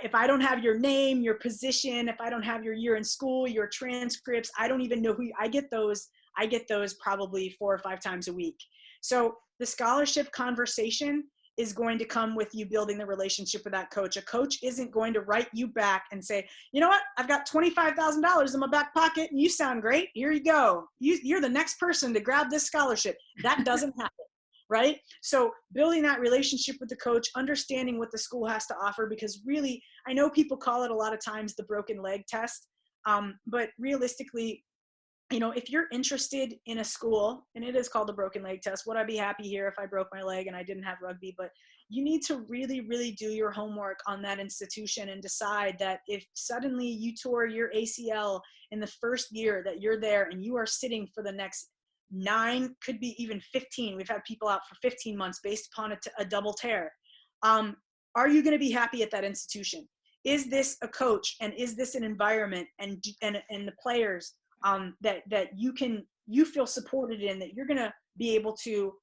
If I don't have your name, your position, if I don't have your year in school, your transcripts, I don't even know who I get those probably 4 or 5 times a week. So the scholarship conversation is going to come with you building the relationship with that coach. A coach isn't going to write you back and say, you know what, I've got $25,000 in my back pocket and you sound great. Here you go. You're the next person to grab this scholarship. That doesn't happen. Right? So building that relationship with the coach, understanding what the school has to offer, because really, I know people call it a lot of times the broken leg test, but realistically, you know, if you're interested in a school, and it is called the broken leg test, would I be happy here if I broke my leg and I didn't have rugby? But you need to really, really do your homework on that institution and decide that if suddenly you tore your ACL in the first year that you're there and you are sitting for the next 9, could be even 15. We've had people out for 15 months based upon a double tear. Are you going to be happy at that institution? is this a coach, and is this an environment, and the players that you feel supported in, that you're going to be able to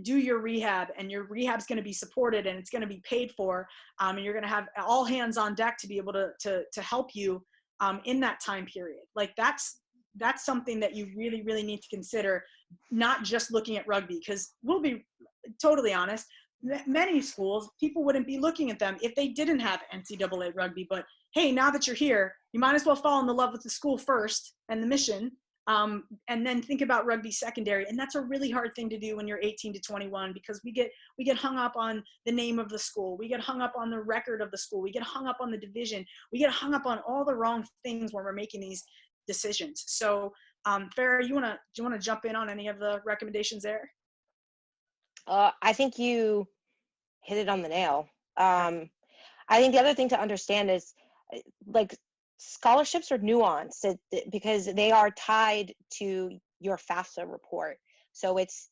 do your rehab, and your rehab's going to be supported, and it's going to be paid for, and you're going to have all hands on deck to be able to help you in that time period. Like that's something that you really, really need to consider, not just looking at rugby, because we'll be totally honest, many schools, people wouldn't be looking at them if they didn't have NCAA rugby. But hey, now that you're here, you might as well fall in love with the school first and the mission, and then think about rugby secondary. And that's a really hard thing to do when you're 18 to 21, because we get hung up on the name of the school. We get hung up on the record of the school. We get hung up on the division. We get hung up on all the wrong things when we're making these decisions. So Farrah, do you want to jump in on any of the recommendations there? I think you hit it on the nail. I think the other thing to understand is, like, scholarships are nuanced because they are tied to your FAFSA report. So it's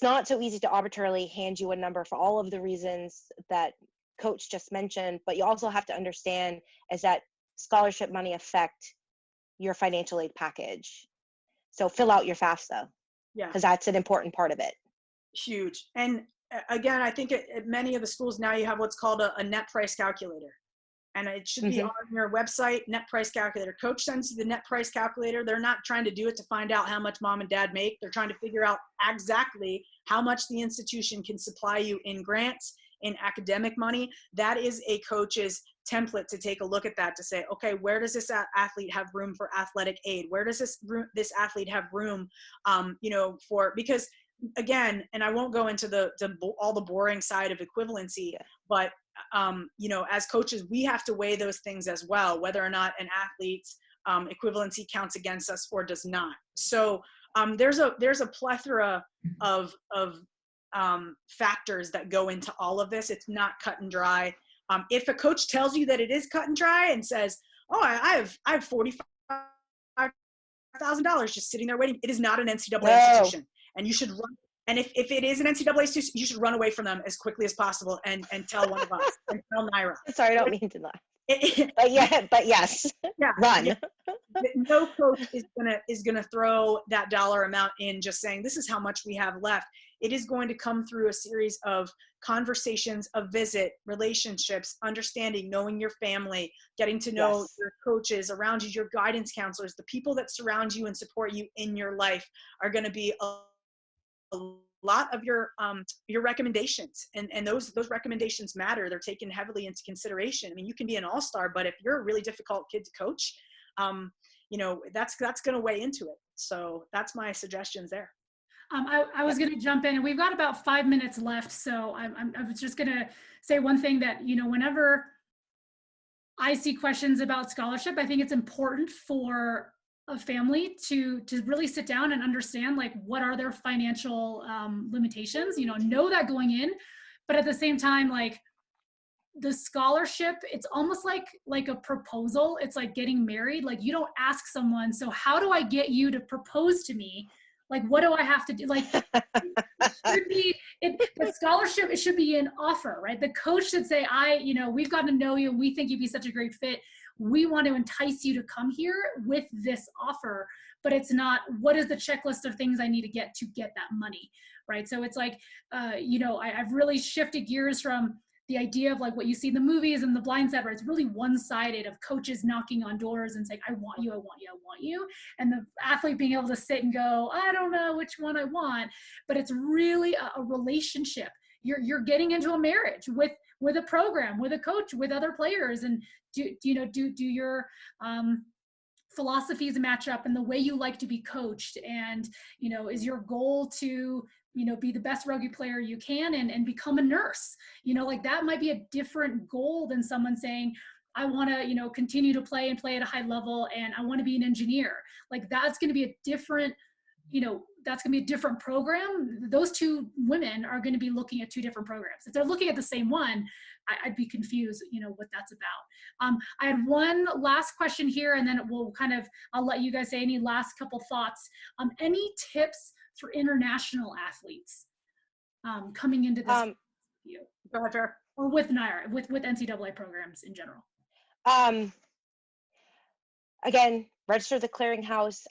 not so easy to arbitrarily hand you a number for all of the reasons that Coach just mentioned, but you also have to understand is that scholarship money affect your financial aid package. So fill out your FAFSA, because that's an important part of it. Huge. And again, I think at many of the schools now you have what's called a net price calculator. And it should be on your website, net price calculator. Coach sends you the net price calculator. They're not trying to do it to find out how much mom and dad make. They're trying to figure out exactly how much the institution can supply you in grants, in academic money. That is a coach's template to take a look at that, to say, okay, where does this athlete have room for athletic aid? Where does this athlete have room, because again, and I won't go into all the boring side of equivalency, but as coaches, we have to weigh those things as well, whether or not an athlete's equivalency counts against us or does not. So there's a plethora of factors that go into all of this. It's not cut and dry. If a coach tells you that it is cut and dry and says, "Oh, I have $45,000 just sitting there waiting," it is not an NCAA institution, and you should run. And if it is an NCAA institution, you should run away from them as quickly as possible and tell one of us, and tell Naira. Sorry, I don't mean to laugh. But yes, run. Yeah. No coach is gonna throw that dollar amount in just saying, this is how much we have left. It is going to come through a series of conversations, a visit, relationships, understanding, knowing your family, getting to know your coaches around you, your guidance counselors, the people that surround you and support you in your life are going to be a lot of your recommendations, and those recommendations matter. They're taken heavily into consideration. I mean, you can be an all-star, but if you're a really difficult kid to coach, that's going to weigh into it. So that's my suggestions there. I was going to jump in, and we've got about 5 minutes left. So I was just going to say one thing that, whenever I see questions about scholarship, I think it's important for a family to really sit down and understand, like, what are their financial limitations, know that going in, but at the same time, like, the scholarship, it's almost like a proposal. It's like getting married. Like, you don't ask someone, so how do I get you to propose to me? Like, what do I have to do? Like, the scholarship, it should be an offer, right? The coach should say, we've gotten to know you, and we think you'd be such a great fit. We want to entice you to come here with this offer, but it's not, what is the checklist of things I need to get that money, right? So it's like, I've really shifted gears from the idea of like what you see in the movies and the blind side, where it's really one-sided, of coaches knocking on doors and saying, I want you, I want you, I want you. And the athlete being able to sit and go, I don't know which one I want. But it's really a relationship. You're getting into a marriage with a program, with a coach, with other players. And do your philosophies match up, and the way you like to be coached? And, is your goal to be the best rugby player you can and become a nurse? Like, that might be a different goal than someone saying, I want to, continue to play and play at a high level, and I want to be an engineer. Like, that's going to be a different, that's going to be a different program. Those two women are going to be looking at two different programs. If they're looking at the same one, I'd be confused, what that's about. I had one last question here, and then I'll let you guys say any last couple thoughts. Any tips for international athletes coming into this? you? Go ahead, Farrah. Or with NIRA, with NCAA programs in general? Again, register the clearinghouse.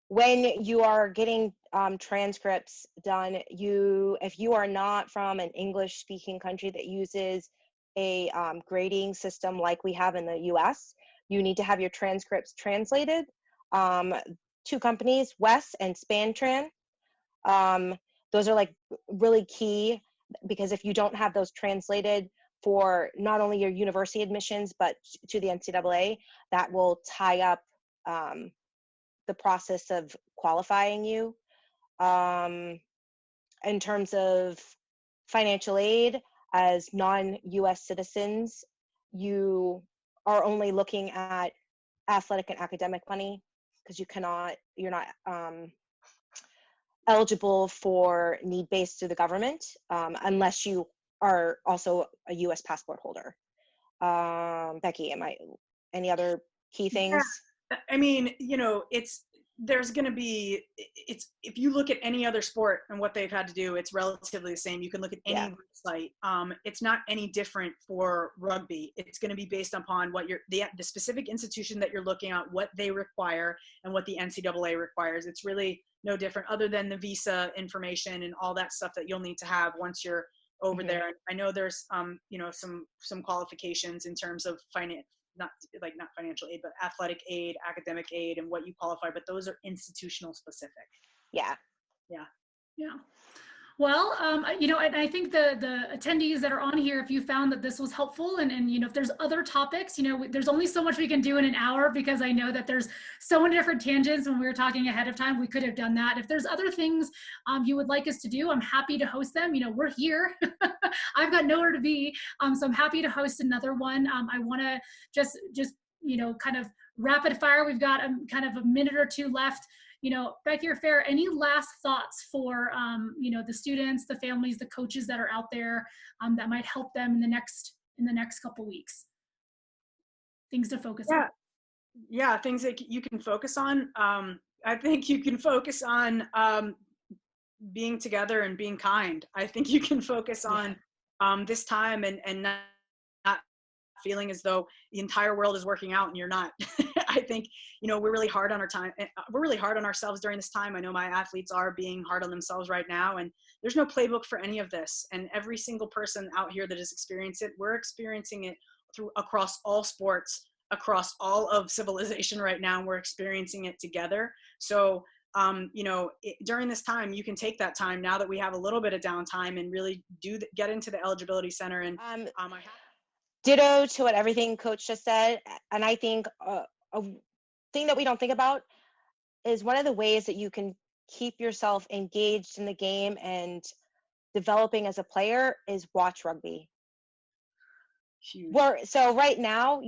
When you are getting transcripts done, if you are not from an English speaking country that uses a grading system like we have in the US, you need to have your transcripts translated. Two companies, WES and SpanTran. Those are like really key, because if you don't have those translated for not only your university admissions, but to the NCAA, that will tie up the process of qualifying you. In terms of financial aid, as non-US citizens, you are only looking at athletic and academic money, because you're not eligible for need-based through the government, unless you are also a US passport holder. Becky, any other key things? Yeah. I mean, if you look at any other sport and what they've had to do, it's relatively the same. You can look at any website. It's not any different for rugby. It's going to be based upon what the specific institution that you're looking at, what they require, and what the NCAA requires. It's really no different, other than the visa information and all that stuff that you'll need to have once you're over there. I know there's some qualifications in terms of not financial aid, but athletic aid, academic aid, and what you qualify, but those are institutional specific. Yeah. Well, and I think the attendees that are on here, if you found that this was helpful, and if there's other topics, there's only so much we can do in an hour, because I know that there's so many different tangents. When we were talking ahead of time, we could have done that. If there's other things you would like us to do, I'm happy to host them. We're here. I've got nowhere to be, so I'm happy to host another one. I want to just kind of rapid fire. We've got kind of a minute or two left. Becky or Farrah, any last thoughts for, the students, the families, the coaches that are out there that might help them in the next couple weeks? Things to focus on. Yeah, things that you can focus on. I think you can focus on being together and being kind. I think you can focus on this time and not feeling as though the entire world is working out and you're not. I think, we're really hard on our time. We're really hard on ourselves during this time. I know my athletes are being hard on themselves right now, and there's no playbook for any of this. And every single person out here that has experienced it, we're experiencing it across all sports, across all of civilization right now. And we're experiencing it together. So, during this time, you can take that time now that we have a little bit of downtime and really get into the eligibility center. And ditto to what everything Coach just said. And I think a thing that we don't think about is one of the ways that you can keep yourself engaged in the game and developing as a player is watch rugby. Huge. So right now,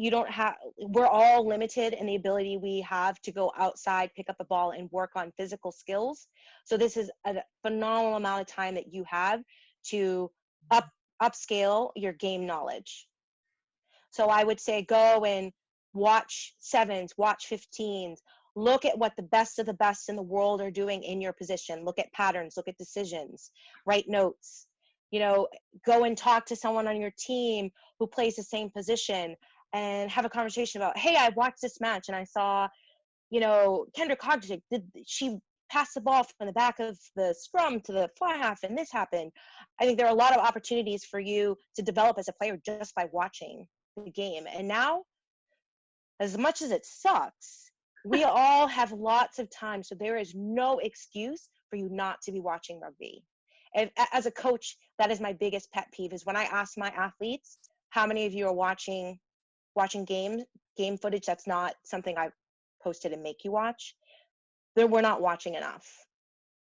we're all limited in the ability we have to go outside, pick up the ball, and work on physical skills. So this is a phenomenal amount of time that you have to upscale your game knowledge. So I would say go and watch 7s, watch 15s, look at what the best of the best in the world are doing in your position. Look at patterns, look at decisions, write notes. Go and talk to someone on your team who plays the same position and have a conversation about, hey, I watched this match and I saw, Kendra Cogdic, did she pass the ball from the back of the scrum to the fly half and this happened? I think there are a lot of opportunities for you to develop as a player just by watching the game. And now, as much as it sucks, we all have lots of time. So there is no excuse for you not to be watching rugby. As a coach, that is my biggest pet peeve, is when I ask my athletes, how many of you are watching game footage that's not something I posted and make you watch? We're not watching enough.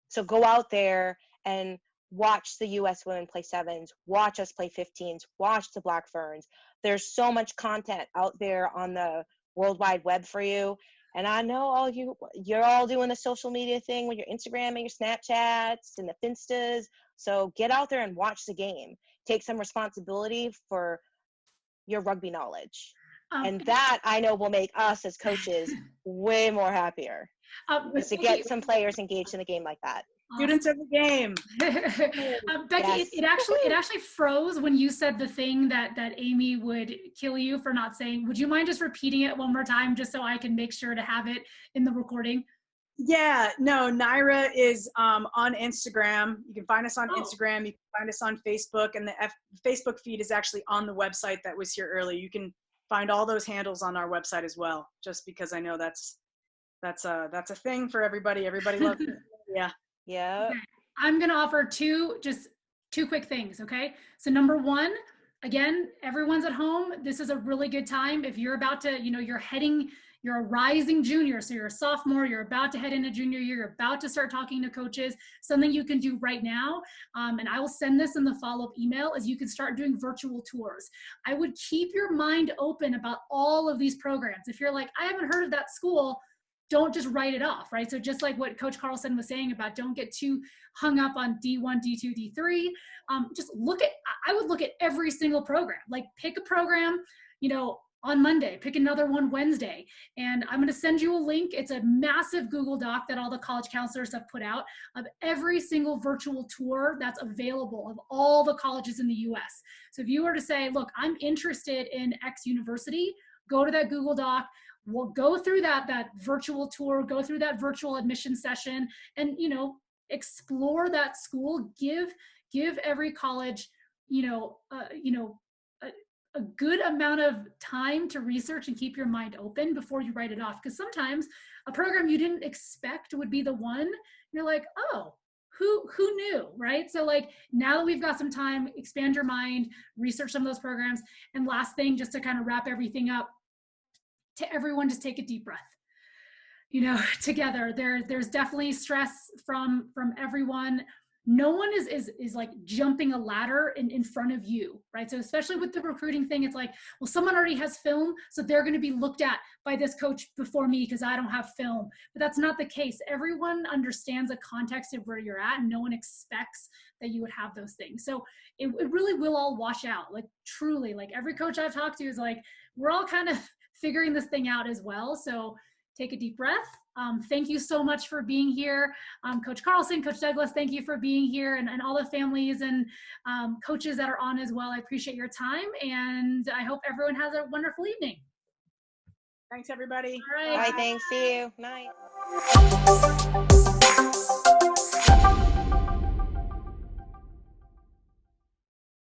So go out there and watch the U.S. women play 7s, watch us play 15s, watch the Black Ferns. There's so much content out there on the World Wide Web for you. And I know you're all doing the social media thing with your Instagram and your Snapchats and the Finstas. So get out there and watch the game. Take some responsibility for your rugby knowledge. And that, I know, will make us as coaches way more happier. Is to get some players engaged in the game like that. Students of the game. Becky, Yes. it actually froze when you said the thing that Amy would kill you for not saying. Would you mind just repeating it one more time, just so I can make sure to have it in the recording? Yeah, no, Naira is on Instagram. You can find us on Oh. Instagram. You can find us on Facebook, and the Facebook feed is actually on the website that was here earlier. You can find all those handles on our website as well, just because I know that's a thing for everybody. Everybody loves it. Yeah. Yeah. Okay. I'm going to offer two quick things. Okay. So number one, again, everyone's at home. This is a really good time. If you're about to, you're a rising junior. So you're a sophomore, you're about to head into junior year, you're about to start talking to coaches, something you can do right now. And I will send this in the follow-up email, is you can start doing virtual tours. I would keep your mind open about all of these programs. If you're like, I haven't heard of that school, don't just write it off, right? So just like what Coach Carlson was saying about don't get too hung up on D1, D2, D3, just I would look at every single program. Like pick a program, on Monday, pick another one Wednesday. And I'm gonna send you a link. It's a massive Google Doc that all the college counselors have put out of every single virtual tour that's available of all the colleges in the US. So if you were to say, look, I'm interested in X university, go to that Google Doc. We'll go through that virtual tour, go through that virtual admission session, and explore that school. Give every college a good amount of time to research and keep your mind open before you write it off. Because sometimes a program you didn't expect would be the one. You're like, oh, who knew, right? So like now that we've got some time, expand your mind, research some of those programs. And last thing, just to kind of wrap everything up, to everyone, just take a deep breath. Together, there's definitely stress from everyone. No one is like jumping a ladder in front of you, right? So especially with the recruiting thing, it's like, well, someone already has film, so they're going to be looked at by this coach before me because I don't have film. But that's not the case. Everyone understands the context of where you're at, and no one expects that you would have those things. So it really will all wash out. Like truly, like every coach I've talked to is like, we're all kind of figuring this thing out as well. So take a deep breath. Thank you so much for being here. Coach Carlson, Coach Douglas, thank you for being here, and all the families and coaches that are on as well. I appreciate your time, and I hope everyone has a wonderful evening. Thanks, everybody. All right. Bye, thanks. See you. Night.